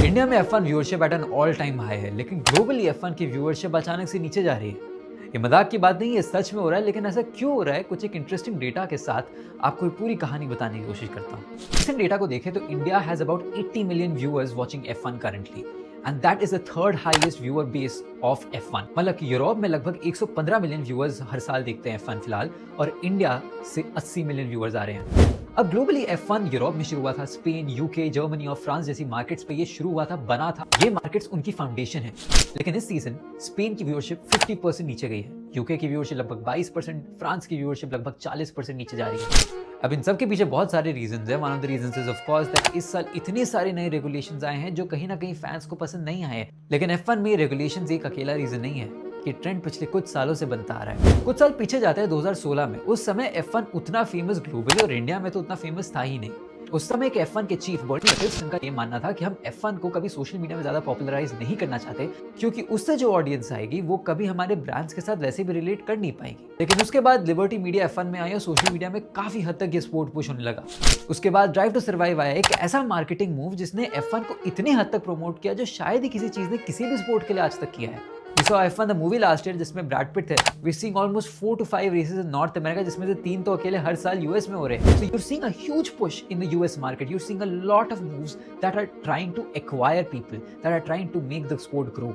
India में F1 viewership at an all time high है, लेकिन ग्लोबली F1 की व्यूअरशिप अचानक से नीचे जा रही है। ये मजाक की बात नहीं है, सच में हो रहा है। लेकिन ऐसा क्यों हो रहा है, कुछ एक इंटरेस्टिंग डेटा के साथ आपको ये पूरी कहानी बताने की कोशिश करता हूँ। रिसेंट डेटा को देखें तो India has about 80 million viewers watching F1 currently, and that is the third highest viewer base of F1। मतलब कि यूरोप में लगभग 115 मिलियन व्यूअर्स हर साल देखते हैं F1 फिलहाल, और इंडिया से 80 मिलियन व्यूअर्स आ रहे हैं। अब ग्लोबली F1 यूरोप में शुरू हुआ था, स्पेन, यूके, जर्मनी और फ्रांस जैसी मार्केट्स पे ये शुरू हुआ था, बना था। ये मार्केट्स उनकी फाउंडेशन है। लेकिन इस सीजन स्पेन की व्यूअरशिप 50% नीचे गई है, यूके की व्यूअरशिप लगभग 22%, फ्रांस की व्यूअरशिप लगभग 40% नीचे जा रही है। अब इन सब के पीछे बहुत सारे रीजंस हैं। One of the reasons is of course that इस साल इतने सारे नए रेगुलेशंस आए हैं जो कहीं ना कहीं फैंस को पसंद नहीं आए। लेकिन F1 में रेगुलेशंस एक अकेला रीजन नहीं है। ये ट्रेंड पिछले कुछ सालों से बनता आ रहा है। कुछ साल पीछे जाते हैं 2016 में। उस समय F1 उतना फेमस ग्लोबली और इंडिया में तो उतना फेमस था ही नहीं। उस समय के F1 के चीफ बर्नी एकिल्सन का ये मानना था कि हम F1 को कभी सोशल मीडिया में ज्यादा पॉपुलराइज नहीं करना चाहते, क्योंकि उससे जो ऑडियंस आएगी वो कभी हमारे ब्रांड्स के साथ वैसे भी रिलेट कर नहीं पाएगी। लेकिन उसके बाद लिबर्टी मीडिया F1 में आई और सोशल मीडिया में काफी हद तक ये स्पोर्ट पुश होने लगा। उसके बाद ड्राइव टू सर्वाइव आया, एक ऐसा मार्केटिंग मूव जिसने F1 को इतनी हद तक प्रमोट किया जो शायद ही किसी चीज ने किसी भी स्पोर्ट के लिए आज तक किया है। We saw F1 the movie last year जिसमें ब्रैड पिट थे। We're seeing almost 4 to 5 races in North America, जिसमें से 3 तो अकेले हर साल US में हो रहे हैं। So you're seeing a huge push in the US market. You're seeing a lot of moves that are trying to acquire people, that are trying to make the sport grow.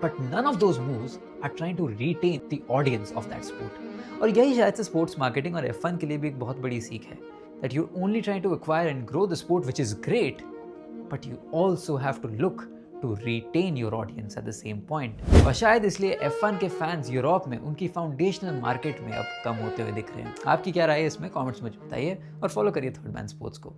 But none of those moves are trying to retain the audience of that sport. और यही शायद से sports marketing और F1 के लिए भी एक बहुत बड़ी सीख है। That you're only trying to acquire and grow the sport, which is great, but you also have to look to retain your audience at the same point. और शायद इसलिए F1 के फैंस यूरोप में उनकी फाउंडेशनल मार्केट में अब कम होते हुए दिख रहे हैं। आपकी क्या राय है इसमें? कमेंट्स में बताइए और फॉलो करिए थर्ड मैन स्पोर्ट्स को।